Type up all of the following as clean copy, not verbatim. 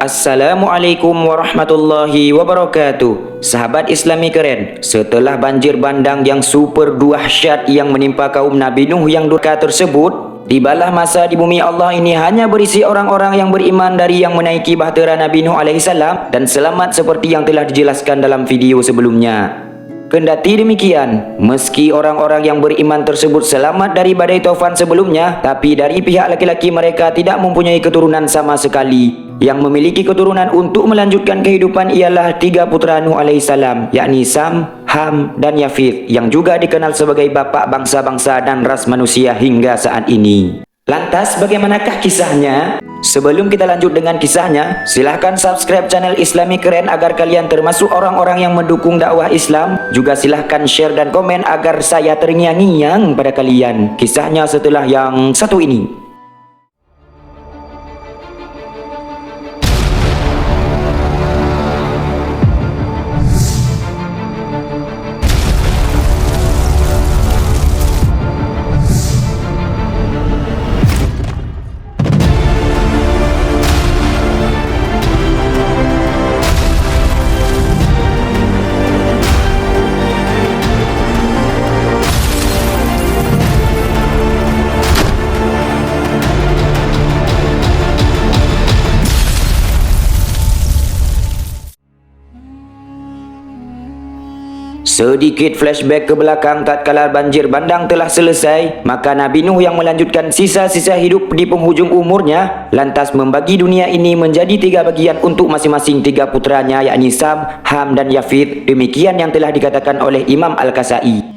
Assalamualaikum warahmatullahi wabarakatuh. Sahabat Islami keren, setelah banjir bandang yang super dahsyat yang menimpa kaum Nabi Nuh yang durhaka tersebut, tibalah masa di bumi Allah ini hanya berisi orang-orang yang beriman dari yang menaiki bahtera Nabi Nuh alaihissalam dan selamat seperti yang telah dijelaskan dalam video sebelumnya. Kendati demikian, meski orang-orang yang beriman tersebut selamat dari badai taufan sebelumnya, tapi dari pihak laki-laki mereka tidak mempunyai keturunan sama sekali. Yang memiliki keturunan untuk melanjutkan kehidupan ialah 3 putra Nuh alaihissalam, yakni Sam, Ham, dan Yafith, yang juga dikenal sebagai bapak bangsa-bangsa dan ras manusia hingga saat ini. Lantas bagaimanakah kisahnya? Sebelum kita lanjut dengan kisahnya, silahkan subscribe channel Islami Keren agar kalian termasuk orang-orang yang mendukung dakwah Islam. Juga silahkan share dan komen agar saya terngiang-ngiang pada kalian kisahnya setelah yang satu ini. Sedikit flashback ke belakang, tatkala banjir bandang telah selesai, maka Nabi Nuh yang melanjutkan sisa-sisa hidup di penghujung umurnya lantas membagi dunia ini menjadi 3 bagian untuk masing-masing 3 putranya, yakni Sam, Ham, dan Yafith. Demikian yang telah dikatakan oleh Imam Al-Kasai.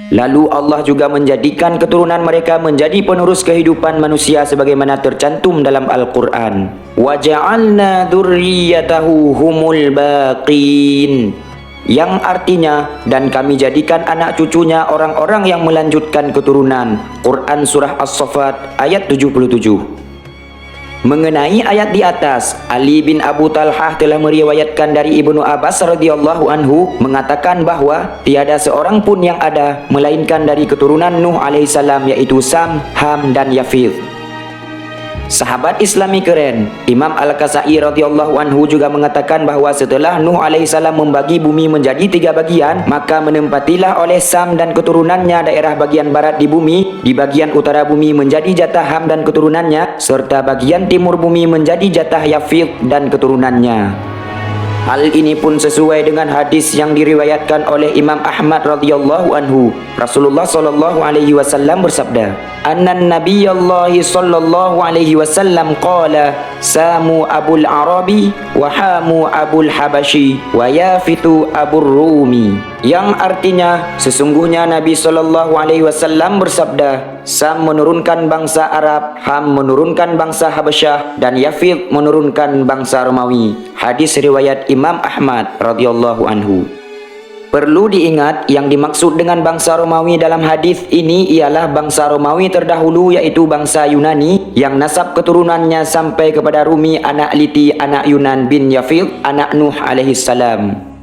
Lalu Allah juga menjadikan keturunan mereka menjadi penerus kehidupan manusia sebagaimana tercantum dalam Al-Quran. Wa ja'alna dzurriyyatahu humul baqin, yang artinya, dan kami jadikan anak cucunya orang-orang yang melanjutkan keturunan. Quran Surah As-Saffat ayat 77. Mengenai ayat di atas, Ali bin Abu Talhah telah meriwayatkan dari Ibnu Abbas radhiyallahu anhu mengatakan bahwa tiada seorang pun yang ada melainkan dari keturunan Nuh alaihissalam, yaitu Sam, Ham, dan Yafith. Sahabat Islami keren, Imam Al-Kasai radhiyallahu anhu juga mengatakan bahawa setelah Nuh alaihissalam membagi bumi menjadi 3 bagian, maka menempatilah oleh Sam dan keturunannya daerah bagian barat di bumi, di bagian utara bumi menjadi jatah Ham dan keturunannya, serta bagian timur bumi menjadi jatah Yafith dan keturunannya. Hal ini pun sesuai dengan hadis yang diriwayatkan oleh Imam Ahmad radhiyallahu anhu. Rasulullah sallallahu alaihi wasallam bersabda, "Annan nabiyallahi sallallahu alaihi wasallam qala, Samu Abul Arabi wa Hamu Abul Habashi wa Yafitu Abur Rumi." Yang artinya, sesungguhnya Nabi sallallahu alaihi wasallam bersabda, Sam menurunkan bangsa Arab, Ham menurunkan bangsa Habasyah, dan Yafith menurunkan bangsa Romawi. Hadis riwayat Imam Ahmad radhiyallahu anhu. Perlu diingat, yang dimaksud dengan bangsa Romawi dalam hadis ini ialah bangsa Romawi terdahulu, yaitu bangsa Yunani yang nasab keturunannya sampai kepada Rumi, anak Liti, anak Yunan bin Yafith, anak Nuh alaihissalam.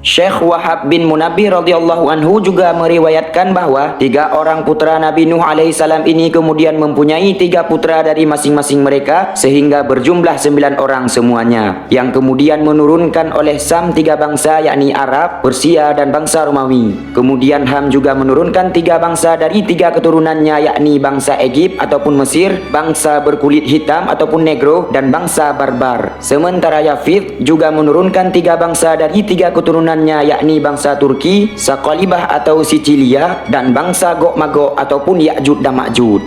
Syekh Wahab bin Munabbih radhiyallahu anhu juga meriwayatkan bahwa 3 orang putra Nabi Nuh alaihissalam ini kemudian mempunyai 3 putra dari masing-masing mereka, sehingga berjumlah 9 orang semuanya, yang kemudian menurunkan oleh Sam 3 bangsa, yakni Arab, Persia, dan bangsa Romawi. Kemudian Ham juga menurunkan 3 bangsa dari 3 keturunannya, yakni bangsa Egypt ataupun Mesir, bangsa berkulit hitam ataupun Negro, dan bangsa Barbar. Sementara Yafith juga menurunkan 3 bangsa dari 3 keturunan, yakni bangsa Turki, Saqalibah atau Sicilia, dan bangsa Gog Magog ataupun Ya'jud dan Ma'jud.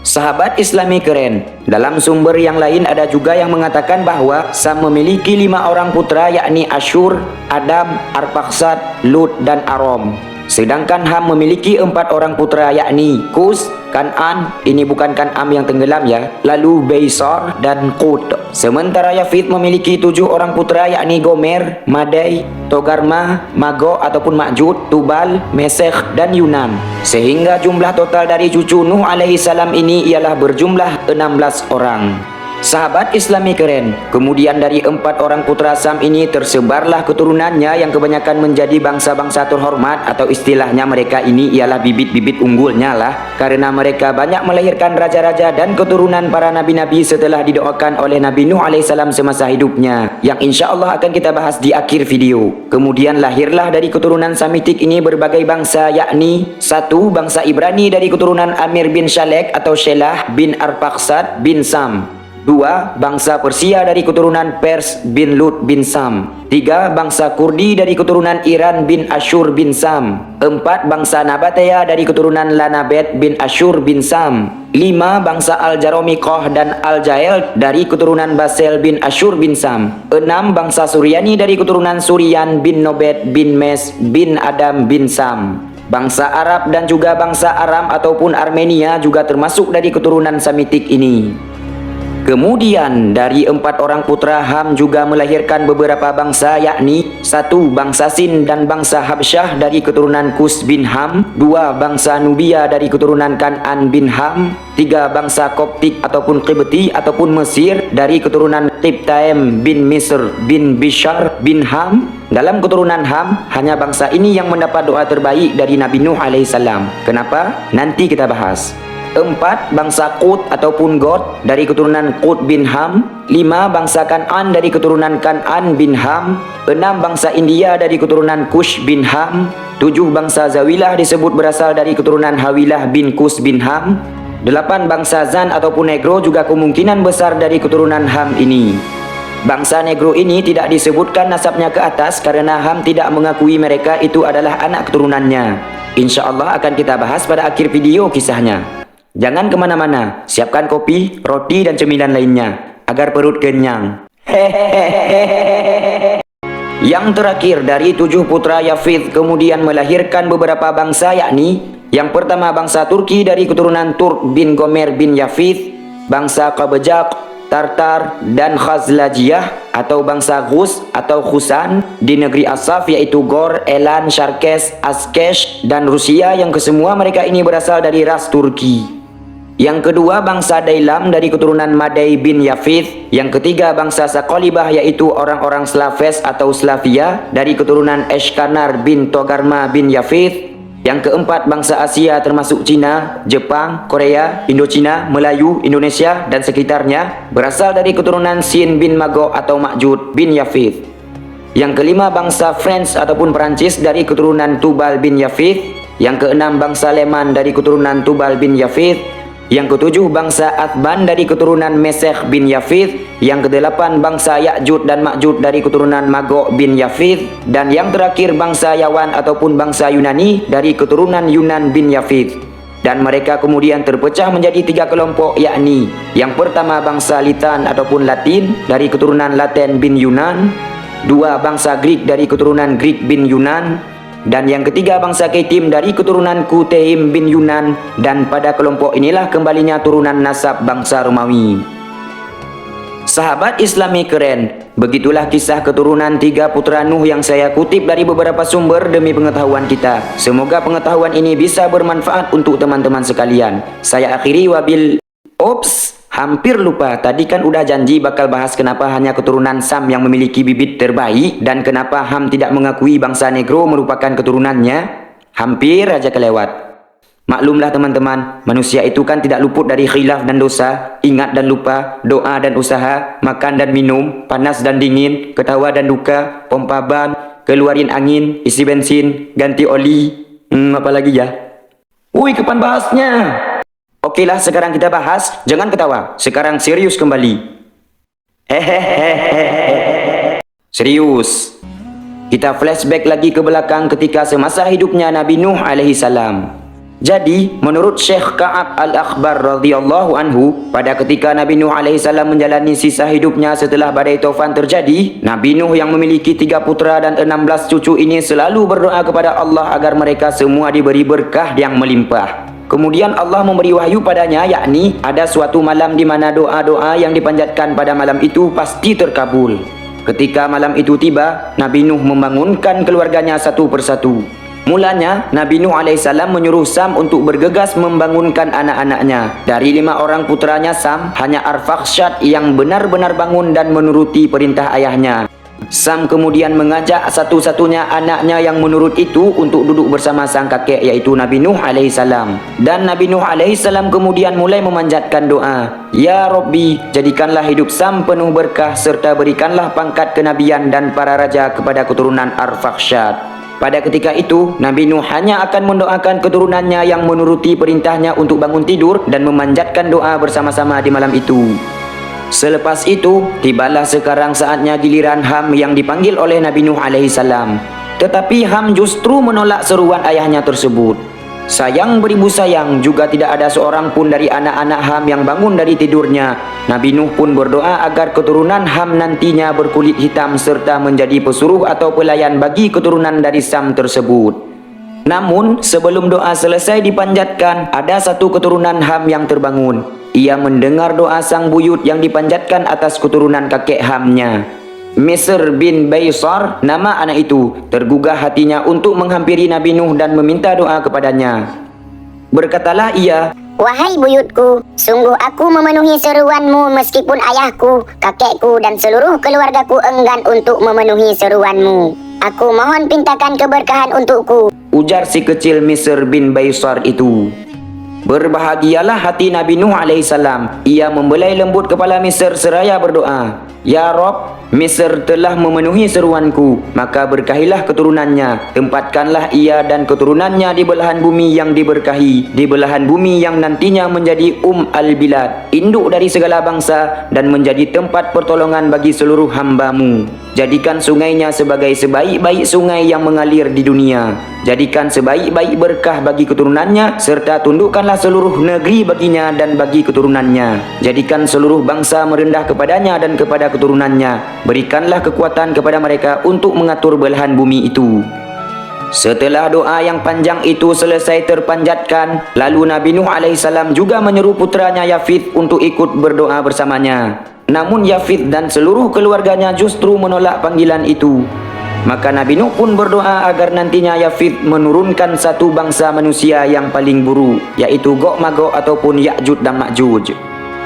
Sahabat Islami keren, dalam sumber yang lain ada juga yang mengatakan bahawa Sam memiliki 5 orang putra, yakni Ashur, Adam, Arphaxad, Lut, dan Aram. Sedangkan Ham memiliki 4 orang putra, yakni Kus, Kan'an, ini bukan Kan'am yang tenggelam ya, lalu Baisar, dan Qut. Sementara Yafith memiliki 7 orang putra, yakni Gomer, Madai, Togarma, Magog ataupun Ma'jud, Tubal, Mesekh, dan Yunan. Sehingga jumlah total dari cucu Nuh alaihissalam ini ialah berjumlah 16 orang. Sahabat Islami keren, kemudian dari 4 orang putra Sam ini tersebarlah keturunannya yang kebanyakan menjadi bangsa-bangsa terhormat, atau istilahnya mereka ini ialah bibit-bibit unggulnya lah, karena mereka banyak melahirkan raja-raja dan keturunan para nabi-nabi setelah didoakan oleh Nabi Nuh alaihissalam semasa hidupnya, yang insya Allah akan kita bahas di akhir video. Kemudian lahirlah dari keturunan Samitik ini berbagai bangsa, yakni 1. Bangsa Ibrani dari keturunan Amir bin Shalek atau Shelah bin Arpakshad bin Sam. 2. Bangsa Persia dari keturunan Pers bin Lut bin Sam. 3. Bangsa Kurdi dari keturunan Iran bin Ashur bin Sam. 4. Bangsa Nabatea dari keturunan Lanabet bin Ashur bin Sam. 5. Bangsa Al-Jaromikoh dan Al-Jael dari keturunan Basel bin Ashur bin Sam. 6. Bangsa Suryani dari keturunan Suryan bin Nobet bin Mes bin Adam bin Sam. Bangsa Arab dan juga bangsa Aram ataupun Armenia juga termasuk dari keturunan Samitik ini. Kemudian dari 4 orang putra Ham juga melahirkan beberapa bangsa, yakni 1. Bangsa Sin dan bangsa Habsyah dari keturunan Kus bin Ham. 2. Bangsa Nubia dari keturunan Kan'an bin Ham. 3. Bangsa Koptik ataupun Qibti ataupun Mesir dari keturunan Qibtaim bin Misr bin Bishar bin Ham. Dalam keturunan Ham, hanya bangsa ini yang mendapat doa terbaik dari Nabi Nuh alaihissalam. Kenapa? Nanti kita bahas. 4. Bangsa Qut ataupun God dari keturunan Qut bin Ham. 5. Bangsa Kan'an dari keturunan Kan'an bin Ham. 6. Bangsa India dari keturunan Kush bin Ham. 7. Bangsa Zawilah disebut berasal dari keturunan Hawilah bin Kus bin Ham. 8. Bangsa Zan ataupun Negro juga kemungkinan besar dari keturunan Ham ini. Bangsa Negro ini tidak disebutkan nasabnya ke atas karena Ham tidak mengakui mereka itu adalah anak keturunannya. Insya Allah akan kita bahas pada akhir video kisahnya. Jangan kemana-mana, siapkan kopi, roti, dan cemilan lainnya, agar perut kenyang. Yang terakhir dari 7 putra Yafith kemudian melahirkan beberapa bangsa, yakni yang pertama bangsa Turki dari keturunan Turk bin Gomer bin Yafith, bangsa Qabjaq, Tartar, dan Khazlajiyah atau bangsa Ghus atau Khusan di negeri Asaf, yaitu Gor, Elan, Sharkes, Askesh, dan Rusia, yang kesemua mereka ini berasal dari ras Turki. Yang kedua bangsa Dailam dari keturunan Madai bin Yafith. Yang ketiga bangsa Sakolibah, yaitu orang-orang Slaves atau Slavia dari keturunan Eshkanar bin Togarma bin Yafith. Yang keempat bangsa Asia termasuk Cina, Jepang, Korea, Indochina, Melayu, Indonesia dan sekitarnya berasal dari keturunan Sin bin Magog atau Makjud bin Yafith. Yang kelima bangsa French ataupun Perancis dari keturunan Tubal bin Yafith. Yang keenam bangsa Leman dari keturunan Tubal bin Yafith. Yang ketujuh bangsa Athban dari keturunan Mesech bin Yafith. Yang kedelapan bangsa Ya'jud dan Ma'jud dari keturunan Magog bin Yafith. Dan yang terakhir bangsa Yawan ataupun bangsa Yunani dari keturunan Yunan bin Yafith. Dan mereka kemudian terpecah menjadi 3 kelompok, yakni yang pertama bangsa Litan ataupun Latin dari keturunan Laten bin Yunan. 2. Bangsa Greek dari keturunan Greek bin Yunan. Dan yang ketiga bangsa Ketim dari keturunan Kuteim bin Yunan. Dan pada kelompok inilah kembalinya turunan nasab bangsa Romawi. Sahabat Islami keren, begitulah kisah keturunan 3 putra Nuh yang saya kutip dari beberapa sumber demi pengetahuan kita. Semoga pengetahuan ini bisa bermanfaat untuk teman-teman sekalian. Saya akhiri wabil... Ops, hampir lupa. Tadi kan udah janji bakal bahas kenapa hanya keturunan Sam yang memiliki bibit terbaik dan kenapa Ham tidak mengakui bangsa Negro merupakan keturunannya. Hampir aja kelewat. Maklumlah teman-teman, manusia itu kan tidak luput dari khilaf dan dosa, ingat dan lupa, doa dan usaha, makan dan minum, panas dan dingin, ketawa dan duka, pompa ban, keluarin angin, isi bensin, ganti oli, apa lagi ya? Woi, kapan bahasnya? Oke lah, sekarang kita bahas. Jangan ketawa, sekarang serius kembali. Hehehe. Serius. Kita flashback lagi ke belakang ketika semasa hidupnya Nabi Nuh alaihi salam. Jadi, menurut Syekh Ka'ab Al-Akhbar radhiyallahu anhu, pada ketika Nabi Nuh alaihi salam menjalani sisa hidupnya setelah badai Taufan terjadi, Nabi Nuh yang memiliki 3 putra dan 16 cucu ini selalu berdoa kepada Allah agar mereka semua diberi berkah yang melimpah. Kemudian Allah memberi wahyu padanya, yakni ada suatu malam di mana doa-doa yang dipanjatkan pada malam itu pasti terkabul. Ketika malam itu tiba, Nabi Nuh membangunkan keluarganya satu persatu. Mulanya, Nabi Nuh alaihissalam menyuruh Sam untuk bergegas membangunkan anak-anaknya. Dari 5 orang putranya Sam, hanya Arfakhshad yang benar-benar bangun dan menuruti perintah ayahnya. Sam kemudian mengajak satu-satunya anaknya yang menurut itu untuk duduk bersama sang kakek, yaitu Nabi Nuh alaihissalam. Dan Nabi Nuh alaihissalam kemudian mulai memanjatkan doa, "Ya Rabbi, jadikanlah hidup Sam penuh berkah serta berikanlah pangkat kenabian dan para raja kepada keturunan Arfakhshad." Pada ketika itu, Nabi Nuh hanya akan mendoakan keturunannya yang menuruti perintahnya untuk bangun tidur dan memanjatkan doa bersama-sama di malam itu. Selepas itu, tibalah sekarang saatnya giliran Ham yang dipanggil oleh Nabi Nuh alaihissalam. Tetapi Ham justru menolak seruan ayahnya tersebut. Sayang beribu sayang, juga tidak ada seorang pun dari anak-anak Ham yang bangun dari tidurnya. Nabi Nuh pun berdoa agar keturunan Ham nantinya berkulit hitam serta menjadi pesuruh atau pelayan bagi keturunan dari Sam tersebut. Namun, sebelum doa selesai dipanjatkan, ada satu keturunan Ham yang terbangun. Ia mendengar doa sang buyut yang dipanjatkan atas keturunan kakek Hamnya. Misr bin Baysar, nama anak itu, tergugah hatinya untuk menghampiri Nabi Nuh dan meminta doa kepadanya. Berkatalah ia, "Wahai buyutku, sungguh aku memenuhi seruanmu meskipun ayahku, kakekku dan seluruh keluargaku enggan untuk memenuhi seruanmu. Aku mohon pintakan keberkahan untukku," ujar si kecil Misr bin Baysar itu. Berbahagialah hati Nabi Nuh alaihissalam. Ia membelai lembut kepala Misr seraya berdoa, "Ya Rob, Misr telah memenuhi seruanku, maka berkahilah keturunannya. Tempatkanlah ia dan keturunannya di belahan bumi yang diberkahi, di belahan bumi yang nantinya menjadi al-bilad, induk dari segala bangsa, dan menjadi tempat pertolongan bagi seluruh hamba-Mu. Jadikan sungainya sebagai sebaik-baik sungai yang mengalir di dunia. Jadikan sebaik-baik berkah bagi keturunannya, serta tundukkanlah seluruh negeri baginya dan bagi keturunannya. Jadikan seluruh bangsa merendah kepadanya dan kepada keturunannya. Berikanlah kekuatan kepada mereka untuk mengatur belahan bumi itu." Setelah doa yang panjang itu selesai terpanjatkan, lalu Nabi Nuh alaihissalam juga menyeru putranya Yafith untuk ikut berdoa bersamanya. Namun Yafith dan seluruh keluarganya justru menolak panggilan itu. Maka Nabi Nuh pun berdoa agar nantinya Yafith menurunkan satu bangsa manusia yang paling buruk, yaitu Gog Magog ataupun Ya'juj dan Ma'juj.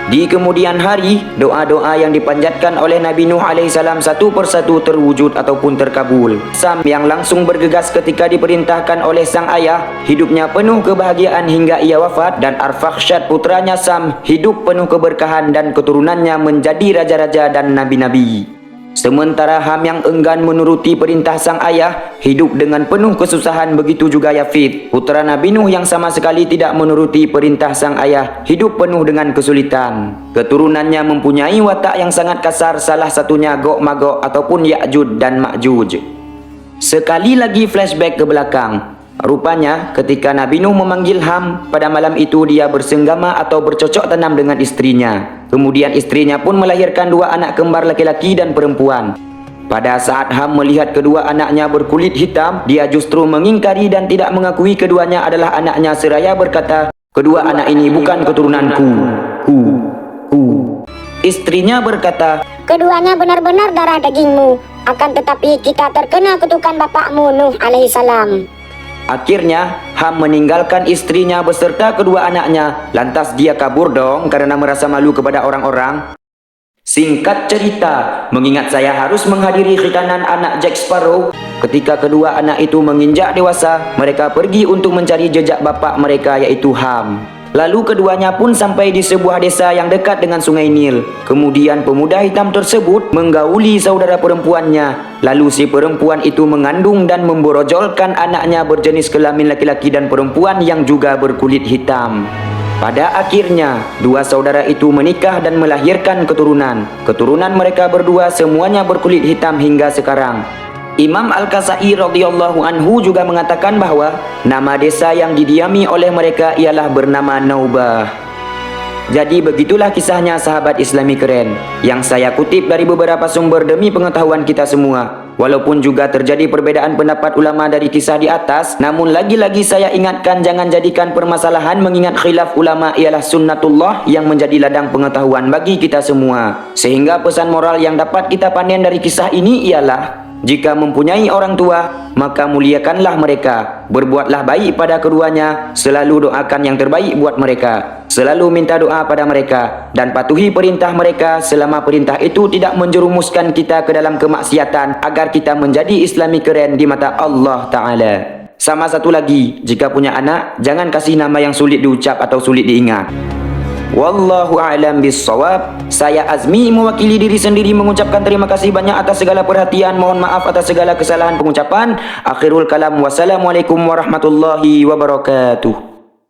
Di kemudian hari, doa-doa yang dipanjatkan oleh Nabi Nuh alaihissalam satu persatu terwujud ataupun terkabul. Sam yang langsung bergegas ketika diperintahkan oleh sang ayah, hidupnya penuh kebahagiaan hingga ia wafat, dan Arfakhshad putranya Sam hidup penuh keberkahan dan keturunannya menjadi raja-raja dan nabi-nabi. Sementara Ham yang enggan menuruti perintah sang ayah hidup dengan penuh kesusahan, begitu juga Yafith, putra Nabi Nuh yang sama sekali tidak menuruti perintah sang ayah, hidup penuh dengan kesulitan. Keturunannya mempunyai watak yang sangat kasar, salah satunya Gog Magog ataupun Ya'juj dan Ma'juj. Sekali lagi flashback ke belakang. Rupanya ketika Nabi Nuh memanggil Ham, pada malam itu dia bersenggama atau bercocok tanam dengan istrinya. Kemudian istrinya pun melahirkan 2 anak kembar laki-laki dan perempuan. Pada saat Ham melihat kedua anaknya berkulit hitam, dia justru mengingkari dan tidak mengakui keduanya adalah anaknya seraya berkata, "Kedua anak ini bukan keturunanku." Istrinya berkata, "Keduanya benar-benar darah dagingmu, akan tetapi kita terkena kutukan bapakmu Nuh alaihissalam." Akhirnya Ham meninggalkan istrinya beserta kedua anaknya. Lantas dia kabur dong karena merasa malu kepada orang-orang. Singkat cerita, mengingat saya harus menghadiri khitanan anak Jack Sparrow, ketika kedua anak itu menginjak dewasa, mereka pergi untuk mencari jejak bapak mereka, yaitu Ham. Lalu keduanya pun sampai di sebuah desa yang dekat dengan sungai Nil. Kemudian pemuda hitam tersebut menggauli saudara perempuannya. Lalu si perempuan itu mengandung dan memborojolkan anaknya berjenis kelamin laki-laki dan perempuan yang juga berkulit hitam. Pada akhirnya, 2 saudara itu menikah dan melahirkan keturunan. Keturunan mereka berdua semuanya berkulit hitam hingga sekarang. Imam Al-Kasai radhiyallahu anhu juga mengatakan bahwa nama desa yang didiami oleh mereka ialah bernama Naubah. Jadi begitulah kisahnya sahabat Islami keren, yang saya kutip dari beberapa sumber demi pengetahuan kita semua. Walaupun juga terjadi perbedaan pendapat ulama dari kisah di atas, namun lagi-lagi saya ingatkan jangan jadikan permasalahan mengingat khilaf ulama ialah sunnatullah yang menjadi ladang pengetahuan bagi kita semua. Sehingga pesan moral yang dapat kita panen dari kisah ini ialah Jika mempunyai orang tua, maka muliakanlah mereka. Berbuatlah baik pada keduanya, selalu doakan yang terbaik buat mereka. Selalu minta doa pada mereka dan patuhi perintah mereka selama perintah itu tidak menjerumuskan kita ke dalam kemaksiatan, agar kita menjadi Islami keren di mata Allah Ta'ala. Sama satu lagi, jika punya anak, jangan kasih nama yang sulit diucap atau sulit diingat. Wallahu a'lam bissawab. Saya Azmi mewakili diri sendiri mengucapkan terima kasih banyak atas segala perhatian. Mohon maaf atas segala kesalahan pengucapan. Akhirul kalam. Wassalamualaikum warahmatullahi wabarakatuh.